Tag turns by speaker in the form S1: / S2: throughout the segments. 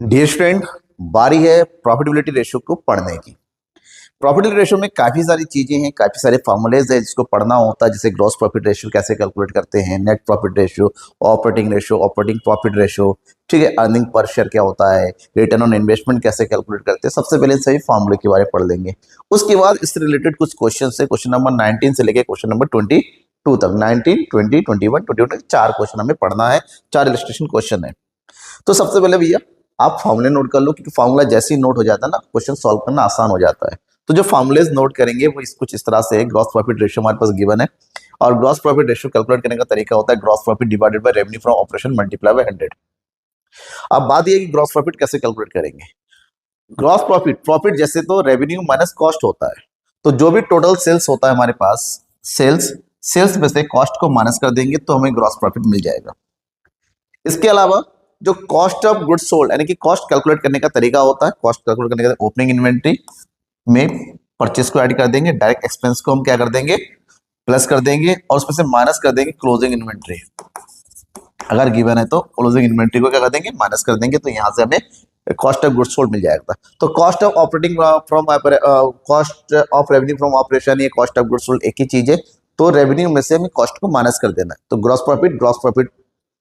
S1: Dear student, बारी है profitability ratio को पढ़ने की। प्रॉफिटेबिलिटी रेशियो में काफ़ी सारी चीज़ें हैं, काफ़ी सारे फॉर्मूलेज है जिसको पढ़ना होता है, जैसे ग्रॉस प्रॉफिट रेशियो कैसे कैलकुलेट करते हैं, net profit ratio, operating profit ratio, ठीक है, अर्निंग पर शेयर क्या होता है, रिटर्न ऑन इन्वेस्टमेंट कैसे कैलकुलेट करते हैं। सबसे पहले इन सभी फॉर्मूले के बारे में पढ़ लेंगे। उसके बाद इससे रिलेटेड कुछ क्वेश्चन है, क्वेश्चन नंबर 19 से लेकर क्वेश्चन नंबर 22 तक, 19, 20, 21, 22 चार क्वेश्चन हमें पढ़ना है, चार इलस्ट्रेशन क्वेश्चन है। तो सबसे पहले भैया आप फॉर्मूले नोट कर लो, क्योंकि फॉर्मूला जैसे ही नोट हो जाता है ना, क्वेश्चन सॉल्व करना आसान हो जाता है। तो जो फॉर्मूलेज नोट करेंगे वो कुछ इस तरह से है। ग्रॉस प्रॉफिट रेशियो हमारे पास गिवन है, और ग्रॉस प्रॉफिट रेशियो कैलकुलेट करने का तरीका होता है gross profit divided by revenue from operation multiply by 100। अब बात ये कि ग्रॉस प्रॉफिट कैसे कैलकुलेट करेंगे। ग्रॉस प्रॉफिट प्रॉफिट जैसे तो रेवेन्यू माइनस कॉस्ट होता है, तो जो भी टोटल सेल्स होता है हमारे पास, सेल्स सेल्स में से कॉस्ट को माइनस कर देंगे तो हमें ग्रॉस प्रॉफिट मिल जाएगा। इसके अलावा जो कॉस्ट ऑफ गुड्स सोल्ड यानी कि कॉस्ट कैलकुलेट करने का तरीका होता है, कॉस्ट कैलकुलेट करने का ओपनिंग इन्वेंट्री में परचेस को ऐड कर देंगे, डायरेक्ट एक्सपेंस को हम क्या कर देंगे, प्लस कर देंगे, और उसमें से माइनस कर देंगे क्लोजिंग इन्वेंट्री। अगर गिवन है तो क्लोजिंग इन्वेंट्री को क्या कर देंगे, माइनस कर देंगे, तो यहां से हमें कॉस्ट ऑफ गुड्स सोल्ड मिल जाएगा। तो cost of operating from cost of revenue from operation, ये कॉस्ट ऑफ गुड्स सोल्ड एक ही चीज है, तो रेवेन्यू में से हमें कॉस्ट को माइनस कर देना है। तो ग्रॉस प्रॉफिट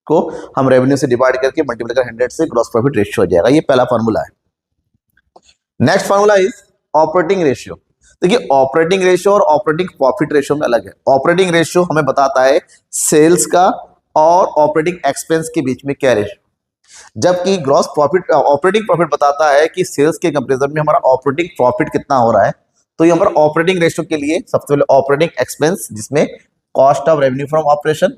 S1: को हम रेवेन्यू से डिवाइड करके मल्टीप्लाई कर 100 से ग्रॉस प्रॉफिट रेशियो हो जाएगा। ये पहला फार्मूला है। Next formula is operating ratio. देखिए ऑपरेटिंग रेशियो और ऑपरेटिंग प्रॉफिट रेशियो में अलग है। ऑपरेटिंग रेशियो हमें बताता है सेल्स का और ऑपरेटिंग एक्सपेंस के बीच में क्या रेशियो, जबकि ग्रॉस प्रॉफिट ऑपरेटिंग प्रॉफिट बताता है कि सेल्स के कंपैरिजन में हमारा ऑपरेटिंग प्रॉफिट कितना हो रहा है। तो यहाँ पर ऑपरेटिंग रेशियो के लिए सबसे पहले ऑपरेटिंग एक्सपेंस, जिसमें cost of revenue from operation,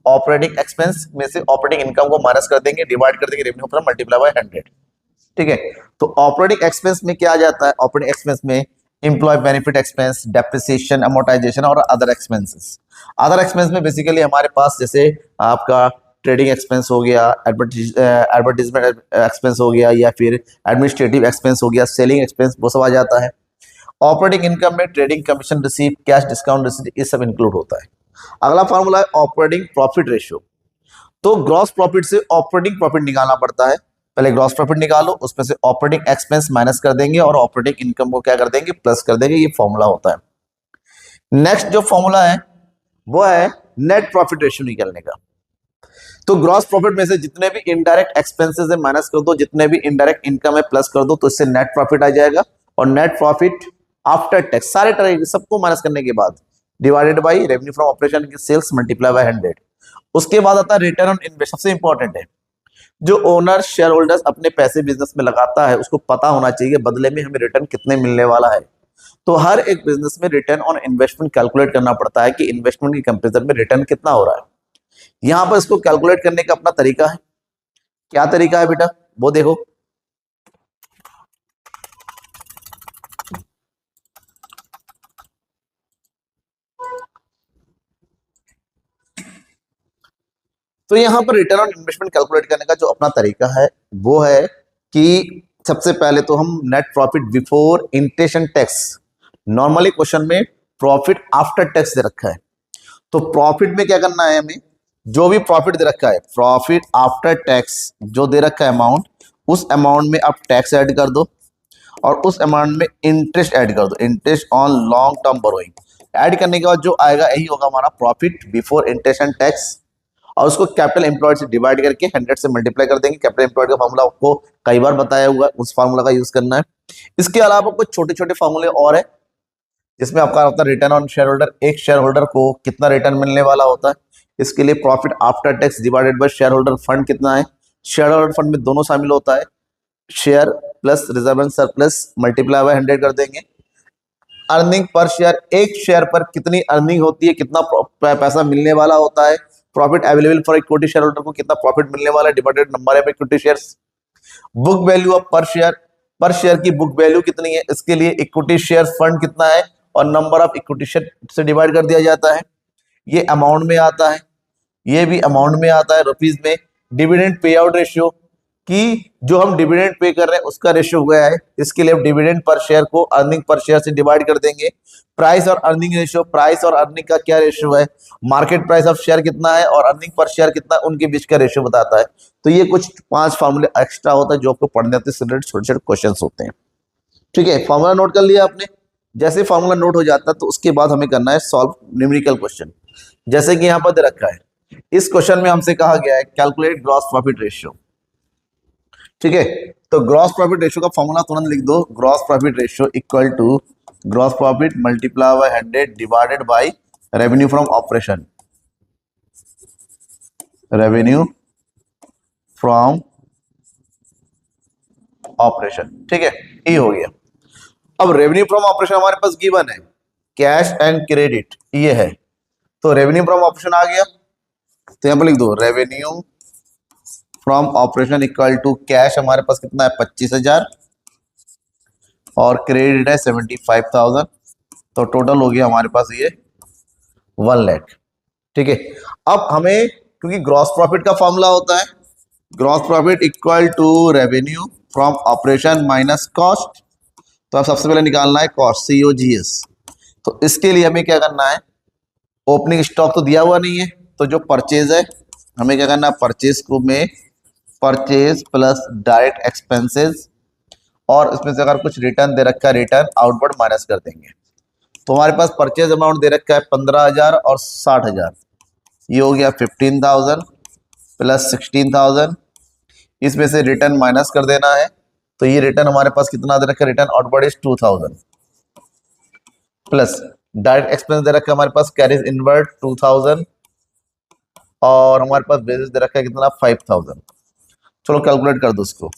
S1: operating expense में से ऑपरेटिंग इनकम को माइनस कर देंगे, डिवाइड कर देंगे रेवेन्यू फ्रॉम मल्टीप्लाई बाय 100। ठीक है, तो ऑपरेटिंग एक्सपेंस में क्या आ जाता है, ऑपरेटिंग एक्सपेंस में employ benefit expense, depreciation, amortization और अदर एक्सपेंसेस। अदर एक्सपेंस में बेसिकली हमारे पास जैसे आपका ट्रेडिंग एक्सपेंस हो गया, एडवर्टीजमेंट एक्सपेंस हो गया, या फिर एडमिनिस्ट्रेटिव एक्सपेंस हो गया, सेलिंग एक्सपेंस, वो सब आ जाता है। ऑपरेटिंग इनकम में trading commission receive, cash discount receive, ये सब इंक्लूड होता है। अगला फॉर्मूला है ऑपरेटिंग प्रॉफिट रेशियो। तो ग्रॉस प्रॉफिट से ऑपरेटिंग प्रॉफिट निकालना पड़ता है। पहले ग्रॉस प्रॉफिट निकालो, उसमें से ऑपरेटिंग एक्सपेंस माइनस कर देंगे और ऑपरेटिंग इनकम को क्या कर देंगे, प्लस कर देंगे। ये फॉर्मूला होता है। नेक्स्ट जो फॉर्मूला है वो है नेट प्रॉफिट रेशियो निकालने का। तो ग्रॉस प्रॉफिट में से जितने भी इनडायरेक्ट एक्सपेंसेस है माइनस कर दो, जितने भी इनडायरेक्ट इनकम है प्लस कर दो, तो इससे नेट प्रॉफिट आ जाएगा। और नेट प्रॉफिट आफ्टर टैक्स सारे तरह सबको माइनस करने के बाद divided by revenue from operation की सेल्स मल्टीप्लाई बाय 100। उसके बाद आता है रिटर्न ऑन इन्वेस्ट, सबसे इंपॉर्टेंट है। जो ओनर शेयर होल्डर्स अपने पैसे बिजनेस में लगाता है उसको पता होना चाहिए बदले में हमें रिटर्न कितने मिलने वाला है। तो हर एक बिजनेस में रिटर्न ऑन इन्वेस्टमेंट कैलकुलेट करना पड़ता है कि इन्वेस्टमेंट की कंपेरिजन में रिटर्न कितना हो रहा है। यहां पर इसको कैलकुलेट करने का अपना तरीका है। क्या तरीका है बेटा, वो देखो। तो यहां पर रिटर्न ऑन इन्वेस्टमेंट कैलकुलेट करने का जो अपना तरीका है वो है कि सबसे पहले तो हम net profit before interest and tax, normally question में प्रॉफिट आफ्टर टैक्स दे रखा है, तो प्रॉफिट में क्या करना है, हमें जो भी प्रॉफिट दे रखा है प्रॉफिट आफ्टर टैक्स जो दे रखा है अमाउंट, उस अमाउंट में आप टैक्स ऐड कर दो और उस अमाउंट में इंटरेस्ट ऐड कर दो, interest on long term borrowing. Add करने के बाद जो आएगा यही होगा हमारा profit before interest and tax, और उसको कैपिटल एम्प्लॉयड से डिवाइड करके 100 से मल्टीप्लाई कर देंगे। कैपिटल एम्प्लॉयड का फार्मूला आपको कई बार बताया हुआ, उस फार्मूला का यूज करना है। इसके अलावा कुछ छोटे छोटे फार्मूले और है जिसमें आपका होता है रिटर्न ऑन शेयर होल्डर, एक शेयर होल्डर को कितना रिटर्न मिलने वाला होता है। इसके लिए profit after tax divided bye share holder fund कितना है। शेयर होल्डर फंड में दोनों शामिल होता है, share plus reserve and surplus multiply by 100 कर देंगे। अर्निंग पर शेयर, एक शेयर पर कितनी अर्निंग होती है, कितना पैसा मिलने वाला होता है। Profit available for equity share holder को कितना प्रॉफिट मिलने वाला है divided number of equity shares. Book value of पर शेयर की बुक वैल्यू कितनी है, इसके लिए इक्विटी शेयर फंड कितना है और नंबर ऑफ इक्विटी शेयर से डिवाइड कर दिया जाता है। ये अमाउंट में आता है, ये भी अमाउंट में आता है रुपीज में। डिविडेंड पे आउट रेशियो, कि जो हम डिविडेंड पे कर रहे हैं उसका रेशियो हुआ है, इसके लिए डिविडेंड पर शेयर को अर्निंग पर शेयर से डिवाइड कर देंगे। प्राइस और अर्निंग रेशियो, प्राइस और अर्निंग का क्या रेशियो है, मार्केट प्राइस ऑफ शेयर कितना है और अर्निंग पर शेयर कितना, उनके बीच का रेशियो बताता है। तो ये कुछ 5 फार्मूले एक्स्ट्रा होता है जो आपको पढ़ने आते हैं, छोटे छोटे क्वेश्चन होते हैं। ठीक है, फॉर्मूला नोट कर लिया आपने। जैसे फॉर्मूला नोट हो जाता है तो उसके बाद हमें करना है सॉल्व न्यूमेरिकल क्वेश्चन। जैसे कि यहाँ पर दे रखा है, इस क्वेश्चन में हमसे कहा गया है कैलकुलेट ग्रॉस प्रॉफिट रेशियो। ठीक है, तो ग्रॉस प्रॉफिट रेशियो का फॉर्मूला तुरंत लिख दो। Gross profit ratio equal to gross profit multiply by 100 divided by revenue from operation. Revenue from operation, ठीक है, ये हो गया। अब रेवेन्यू फ्रॉम ऑपरेशन हमारे पास गिवन है, कैश एंड क्रेडिट ये है, तो रेवेन्यू फ्रॉम ऑपरेशन आ गया। तो यहां पर लिख दो revenue from operation equal to cash हमारे पास कितना है 25,000 और क्रेडिट है 75,000, तो टोटल हो गया हमारे पास ये 1 लाख। ठीक है, अब हमें क्योंकि ग्रॉस प्रॉफिट का फॉर्मूला होता है gross profit equal to revenue from operation minus cost, तो अब सबसे पहले निकालना है कॉस्ट COGS। तो इसके लिए हमें क्या करना है, ओपनिंग स्टॉक तो दिया हुआ नहीं है, तो जो परचेज है हमें क्या करना है, परचेज को में परचेज प्लस डायरेक्ट एक्सपेंसेस और इसमें से अगर कुछ रिटर्न दे रखा है रिटर्न आउटवर्ड माइनस कर देंगे। तो हमारे पास परचेज अमाउंट दे रखा है 15,000 और 60,000, ये हो गया 15,000 प्लस 16,000, इसमें से रिटर्न माइनस कर देना है। तो ये रिटर्न हमारे पास कितना दे रखा है, return outward is 2,000 plus direct expense दे रखा है हमारे पास कैरिज इनवर्ड 2,000 और हमारे पास बेसिस दे रखा है कितना 5,000। चलो कैलकुलेट कर दो उसको,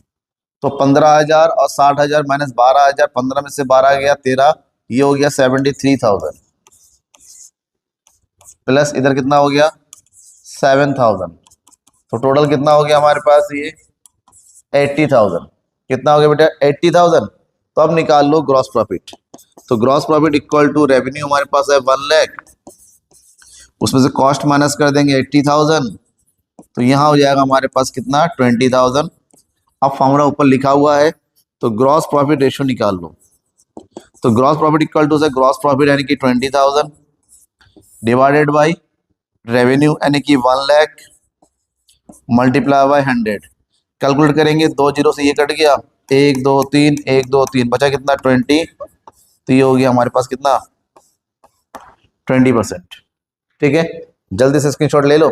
S1: तो 15,000 और 60,000 माइनस 12,000, 15 में से 12 गया 13, ये हो गया 73,000 प्लस इधर कितना हो गया 7,000, तो टोटल कितना हो गया हमारे पास ये 80,000। कितना हो गया बेटा 80,000। तो अब निकाल लो ग्रॉस प्रॉफिट, तो gross profit equal to revenue हमारे पास है 1 लाख, उसमें से कॉस्ट माइनस कर देंगे 80,000, तो यहाँ हो जाएगा हमारे पास कितना 20,000। अब फॉर्मूला ऊपर लिखा हुआ है, तो ग्रॉस प्रॉफिट रेशियो निकाल लो। तो ग्रॉस प्रॉफिट इक्वल टू से ग्रॉस प्रॉफिट यानी कि 20,000 डिवाइडेड बाय रेवेन्यू यानी कि 1 लाख मल्टीप्लाई बाय 100। कैलकुलेट करेंगे, 2 जीरो से ये कट गया, 1 2 3 1 2 3 बचा कितना 20, तो ये हो गया हमारे पास कितना 20%। ठीक है, जल्दी से स्क्रीनशॉट ले लो।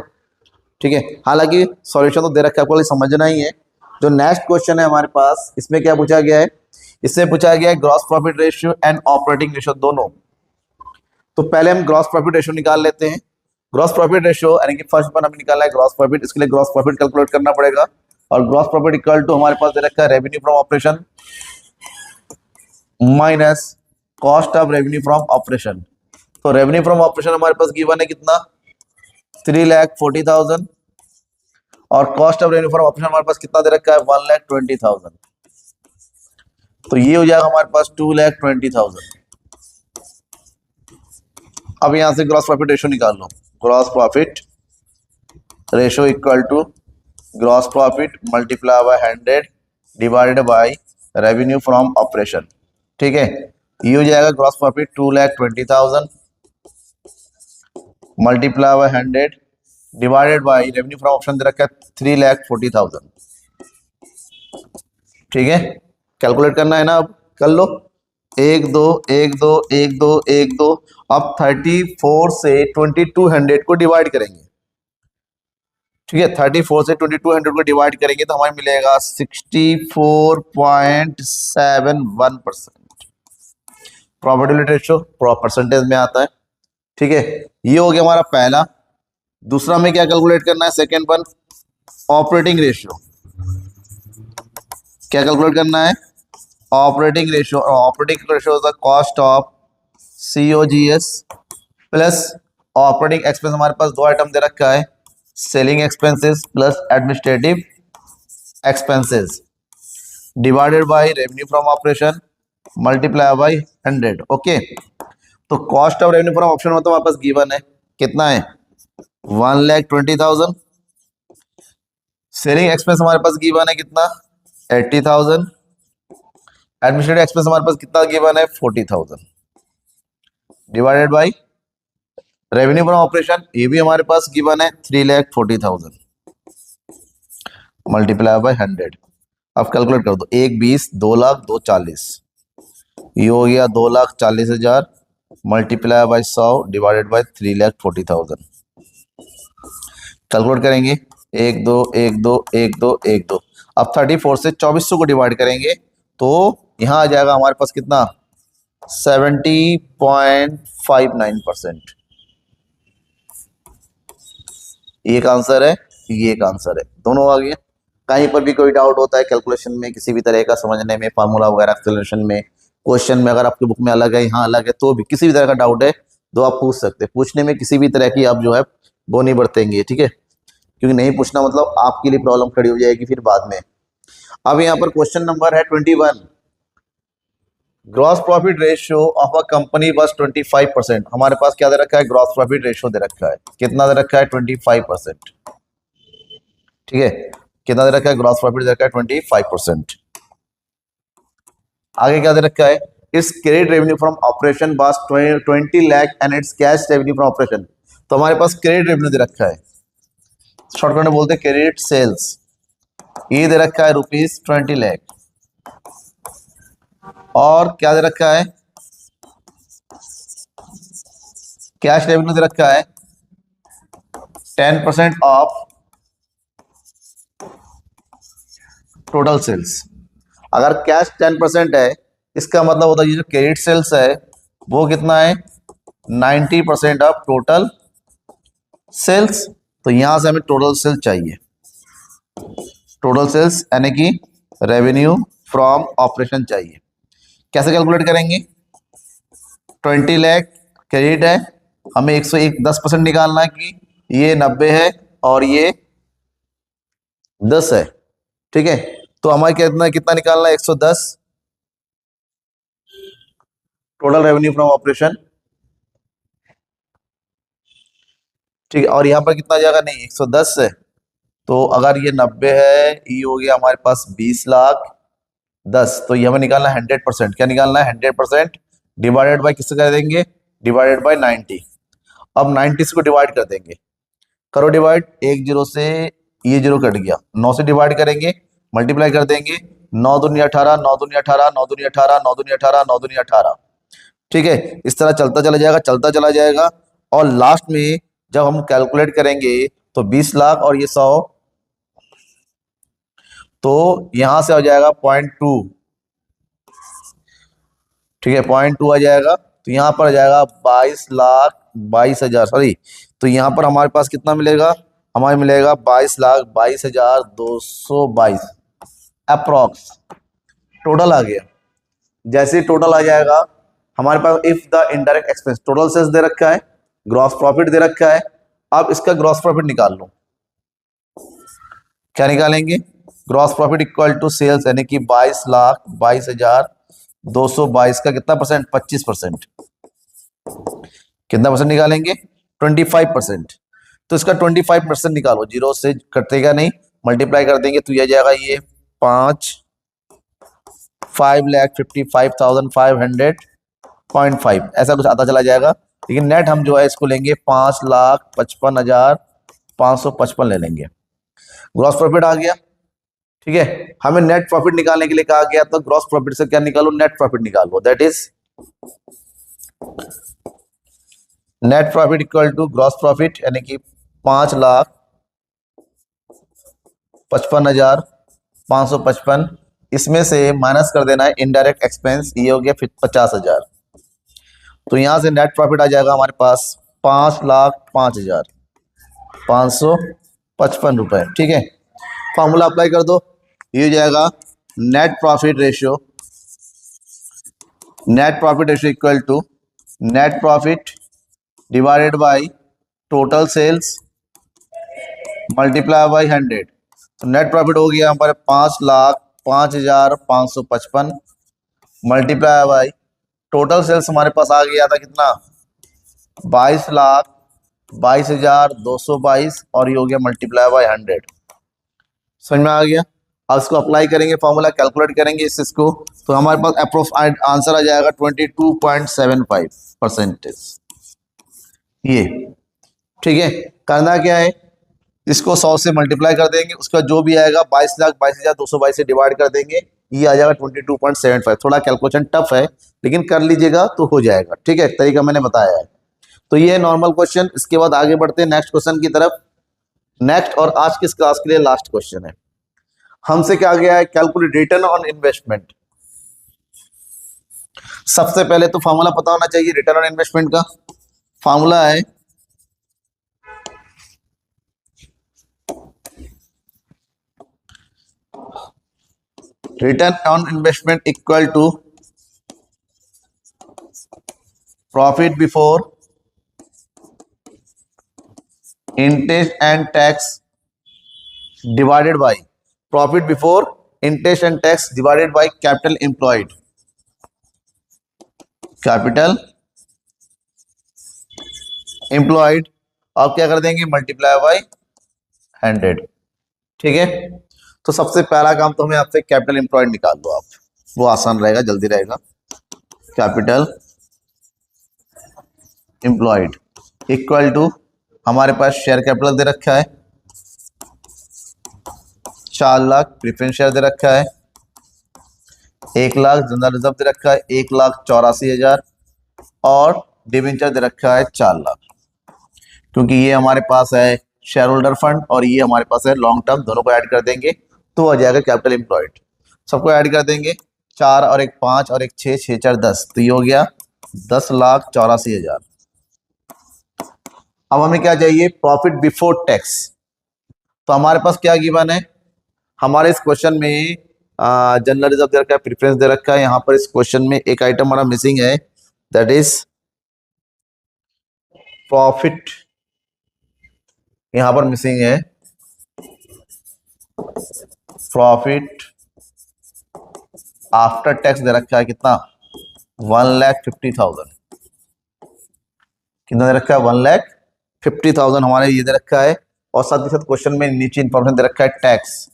S1: ठीक है, हालांकि सॉल्यूशन तो दे रखा है, आपको समझना ही है। जो नेक्स्ट क्वेश्चन है हमारे पास, इसमें क्या पूछा गया है, इसमें पूछा गया है gross profit ratio and operating ratio दोनों। तो पहले हम ग्रॉस प्रॉफिट रेशियो निकाल लेते हैं। ग्रॉस प्रॉफिट रेशियो यानी कि फर्स्ट वन हमें निकालना है ग्रॉस प्रॉफिट, इसके लिए ग्रॉस प्रॉफिट कैलकुलेट करना पड़ेगा। और ग्रॉस प्रॉफिट इक्वल टू हमारे पास दे रखा है revenue from operation minus cost of revenue from operation. तो रेवेन्यू फ्रॉम ऑपरेशन हमारे पास गिवन है कितना 3,40,000 और cost of revenue from operation हमारे पास कितना दे रखा है 1,20,000, तो ये हो जाएगा हमारे पास 2,20,000। अब यहां से ग्रॉस प्रॉफिट रेशियो निकाल लो। Gross profit ratio equal to gross profit multiply by 100 divided by revenue from operation. ठीक है, ये हो जाएगा gross profit 2,20,000 multiply by 100 divided by revenue from operation दे रखा है 3,40,000। ठीक है, कैलकुलेट करना है ना, अब कर लो 1 2 1 2 1 2 1 2। अब 34 से 2200 को डिवाइड करेंगे। ठीक है, 34 से 2200 को डिवाइड करेंगे तो हमें मिलेगा 64.71%। प्रॉफिटेबिलिटी रेशियो परसेंटेज में आता है। ठीक है, ये हो गया हमारा पहला। दूसरा में क्या कैलकुलेट करना है, सेकेंड वन ऑपरेटिंग रेशियो। क्या कैलकुलेट करना है, operating ratio. Operating ratio is the cost of COGS plus operating expense. हमारे पास दो आइटम दे रखा है, selling expenses plus administrative expenses divided by revenue from operation multiply by 100। Okay, तो cost of revenue from operation मतलब हमारे पास given है कितना है 1,20,000। सेलिंग एक्सपेंस हमारे पास गिवन है कितना, 80,000। एडमिनिस्ट्रेटिव एक्सपेंस हमारे पास कितना गिवन है, 40,000 divided by revenue from operation, ये भी हमारे पास गिवन है 3,40,000 मल्टीप्लाई बाय 100। अब कैलकुलेट कर दो, 1 20, 2 लाख, 2 40, ये हो गया 2,40,000 multiply by 100 divided bye 3,40,000। Calculate करेंगे, 1 2 1 2 1 2 1 2। अब 34 से 2400 को डिवाइड करेंगे तो यहाँ आ जाएगा हमारे पास कितना, 70.59%। ये एक आंसर है, ये एक आंसर है, दोनों आ गए। कहीं पर भी कोई डाउट होता है कैलकुलेशन में, किसी भी तरह का समझने में, फार्मूला वगैरह एक्सेलरेशन में, क्वेश्चन में, अगर आपकी बुक में अलग है यहाँ अलग है, तो भी किसी भी तरह का डाउट है तो आप पूछ सकते हैं। पूछने में किसी भी तरह की आप जो है वो नहीं बरतेंगे, ठीक है, क्योंकि नहीं पूछना मतलब आपके लिए प्रॉब्लम खड़ी हो जाएगी फिर बाद में। अब यहाँ पर क्वेश्चन नंबर है 21, gross profit ratio of a company बस 25%। हमारे पास क्या दे रखा है, ग्रॉस प्रॉफिट रेशियो दे रखा है, कितना दे रखा है, 25%। ठीक है, कितना दे रखा है, ग्रॉस प्रॉफिट दे रखा है 25%। आगे क्या दे रखा है, it's credit revenue from operation बस 20 lakh and it's cash revenue from operation. तो हमारे पास क्रेडिट रेवेन्यू दे रखा है, शॉर्टकट में बोलते हैं क्रेडिट सेल्स, ये दे रखा है ₹20 लाख। और क्या दे रखा है, कैश रेवेन्यू दे रखा है 10% ऑफ टोटल सेल्स। अगर कैश 10% है, इसका मतलब होता है ये जो क्रेडिट सेल्स है वो कितना है, 90% ऑफ टोटल सेल्स। तो यहां से हमें टोटल सेल्स चाहिए, टोटल सेल्स यानी कि रेवेन्यू फ्रॉम ऑपरेशन चाहिए। कैसे कैलकुलेट करेंगे, 20 लाख क्रेडिट है, हमें 101 10% निकालना है कि ये 90 है और ये 10 है। ठीक है, तो हमारे कितना कितना निकालना है, 110 टोटल रेवेन्यू फ्रॉम ऑपरेशन। ठीक है, और यहाँ पर कितना जाएगा, नहीं 110 है, तो अगर ये 90 है, ये हो गया हमारे पास 20 लाख 10, तो ये हमें निकालना है 100%। क्या निकालना है, 100% डिवाइडेड बाय किससे कर देंगे, डिवाइडेड बाय 90। अब 90 को डिवाइड कर देंगे, करो डिवाइड, 1 0 से ये 0 कट गया, 9 से डिवाइड करेंगे, मल्टीप्लाई कर देंगे, 9 दूनी 18, 9 दूनी 18, 9 दूनी 18, 9 दूनी 18, 9 दूनी 18। ठीक है, इस तरह चलता चला जाएगा, चलता चला जाएगा, और लास्ट में जब हम कैलकुलेट करेंगे तो 20 लाख और ये 100, तो यहां से आ जाएगा 0.2। ठीक है, 0.2 आ जाएगा, तो यहां पर आ जाएगा 22,22,000, सॉरी, तो यहां पर हमारे पास कितना मिलेगा, हमारे मिलेगा 22,22,222 अप्रॉक्स। टोटल आ गया, जैसे टोटल आ जाएगा हमारे पास, if the indirect expense, total sales दे रखा है, ग्रॉस प्रॉफिट दे रखा है। अब इसका ग्रॉस प्रॉफिट निकाल लो, क्या निकालेंगे, gross profit equal to sales यानी कि 22,22,222 का कितना परसेंट, 25%। कितना परसेंट निकालेंगे, 25%। तो इसका 25% निकालो, 0 से कटेगा नहीं, मल्टीप्लाई कर देंगे तो यह जाएगा, ये 5,55,500.5 ऐसा कुछ आता चला जाएगा। लेकिन नेट हम जो है इसको लेंगे 5,55,555 ले लेंगे। ग्रॉस प्रॉफिट आ गया। ठीक है, हमें नेट प्रॉफिट निकालने के लिए कहा गया, तो ग्रॉस प्रॉफिट से क्या निकालो, नेट प्रॉफिट निकालो, that is net profit equal to gross profit यानी कि 5,55,555। इसमें से माइनस कर देना है इनडायरेक्ट एक्सपेंस, ये हो गया फिर 50,000। तो यहां से नेट प्रॉफिट आ जाएगा हमारे पास 5,05,555 रुपए। ठीक है, फॉर्मूला अप्लाई कर दो, ये हो जाएगा net profit ratio, net profit ratio equal to net profit divided by total sales multiply by 100। तो नेट प्रॉफिट हो गया हमारे 5,05,555 मल्टीप्लाई बाय टोटल सेल्स हमारे पास आ गया था कितना, 22,22,222, और ये हो गया मल्टीप्लाई बाय 100। समझ में आ गया। अब इसको अप्लाई करेंगे, फॉर्मूला कैलकुलेट करेंगे इसको, तो हमारे पास अप्रोक्स आंसर आ जाएगा 22.75%। ये ठीक है। करना क्या है, इसको 100 से मल्टीप्लाई कर देंगे, उसका जो भी आएगा 22,22,222 से डिवाइड कर देंगे, ये आ जाएगा 22.75। थोड़ा कैलकुलेशन टफ है लेकिन कर लीजिएगा तो हो जाएगा। ठीक है, तरीका मैंने बताया है। तो ये है नॉर्मल क्वेश्चन। इसके बाद आगे बढ़ते हैं नेक्स्ट क्वेश्चन की तरफ। नेक्स्ट और आज की इस क्लास के लिए लास्ट क्वेश्चन है। हमसे क्या गया है, कैलकुलेट रिटर्न ऑन इन्वेस्टमेंट। सबसे पहले तो फॉर्मूला पता होना चाहिए रिटर्न ऑन इन्वेस्टमेंट का। फॉर्मूला है return on investment equal to profit before interest and tax divided by profit before interest and tax divided by capital employed. Capital employed आप क्या कर देंगे, मल्टीप्लाई बाय 100। ठीक है, तो सबसे पहला काम तो हमें आपसे कैपिटल एम्प्लॉयड निकाल दो आप, वो आसान रहेगा, जल्दी रहेगा। कैपिटल एम्प्लॉयड इक्वल टू हमारे पास शेयर कैपिटल दे रखा है 4 लाख, प्रेफरेंस शेयर दे रखा है 1 लाख, जनरल रिजर्व दे रखा है 1,84,000 और डिबेंचर दे रखा है 4 लाख। क्योंकि ये हमारे पास है शेयर होल्डर फंड और ये हमारे पास है लॉन्ग टर्म, दोनों को ऐड कर देंगे तो आ जाएगा कैपिटल एम्प्लॉयड। सबको ऐड कर देंगे, 4 और 1 5 और 1 6, 6 4 10, तो ये हो गया 10,84,000। अब हमें क्या चाहिए, प्रॉफिट बिफोर टैक्स। तो हमारे पास क्या गिवन है, हमारे इस क्वेश्चन में जनरल रिजर्व दे रखा है, प्रेफरेंस दे रखा है। यहाँ पर इस क्वेश्चन में एक आइटम हमारा मिसिंग है, दैट इज प्रॉफिट। यहां पर मिसिंग है प्रॉफिट आफ्टर टैक्स दे रखा है कितना, 1,50,000। कितना दे रखा है, 1,50,000 हमारे ये दे रखा है। और साथ ही साथ क्वेश्चन में नीचे इंफॉर्मेशन दे रखा है टैक्स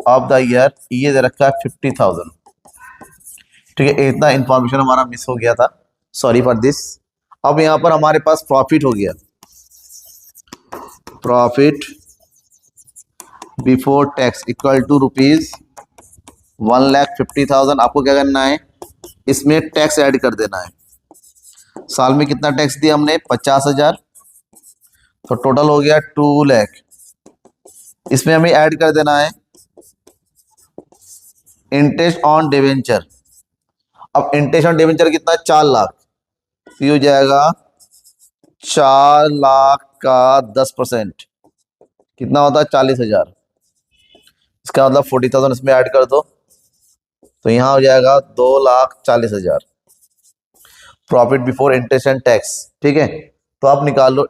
S1: ऑफ द ईयर, ये दे रखा है 50,000। ठीक है, इतना इंफॉर्मेशन हमारा मिस हो गया था, सॉरी फॉर दिस। अब यहां पर हमारे पास प्रॉफिट हो गया, profit before tax equal to ₹1,50,000। आपको क्या करना है, इसमें टैक्स ऐड कर देना है। साल में कितना टैक्स दिया हमने, 50,000, तो टोटल हो गया 2 लाख। इसमें हमें ऐड कर देना है इंटरेस्ट ऑन डिवेंचर। अब इंटरेस्ट ऑन डिवेंचर कितना, 4 लाख, तो ये हो जाएगा 4 लाख का 10% कितना होता है, 40,000। इसका मतलब 40,000 इसमें ऐड कर दो, तो यहाँ हो जाएगा 2,40,000 profit before interest and tax. ठीक है, तो आप निकाल लो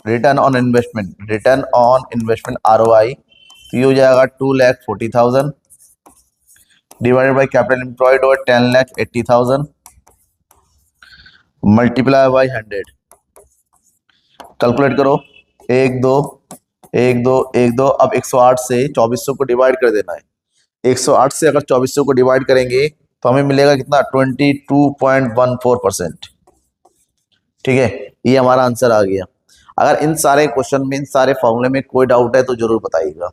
S1: return on investment, return on investment ROI, तो ये हो जाएगा 2,40,000 डिवाइडेड बाय कैपिटल एम्प्लॉयड और 10,80,000 मल्टीप्लाई बाय 100। कैलकुलेट करो, 1 2 1 2 1 2। अब 108 से 2400 को डिवाइड कर देना है। 108 से अगर 2400 को डिवाइड करेंगे तो हमें मिलेगा कितना, 22.14%। ठीक है, ये हमारा आंसर आ गया। अगर इन सारे क्वेश्चन में, इन सारे फॉर्मूले में कोई डाउट है तो जरूर बताइएगा।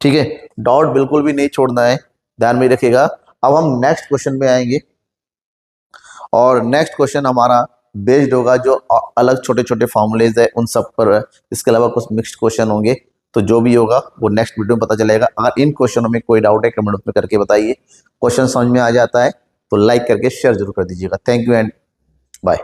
S1: ठीक है, डाउट बिल्कुल भी नहीं छोड़ना है, ध्यान में रखिएगा। अब हम नेक्स्ट क्वेश्चन में आएंगे और नेक्स्ट क्वेश्चन हमारा बेस्ड होगा जो अलग छोटे छोटे फॉर्मूलेज है उन सब पर। इसके अलावा कुछ मिक्स्ड क्वेश्चन होंगे, तो जो भी होगा वो नेक्स्ट वीडियो में पता चलेगा। अगर इन क्वेश्चनों में कोई डाउट है कमेंट में करके बताइए। क्वेश्चन समझ में आ जाता है तो लाइक करके शेयर जरूर कर दीजिएगा। Thank you and bye.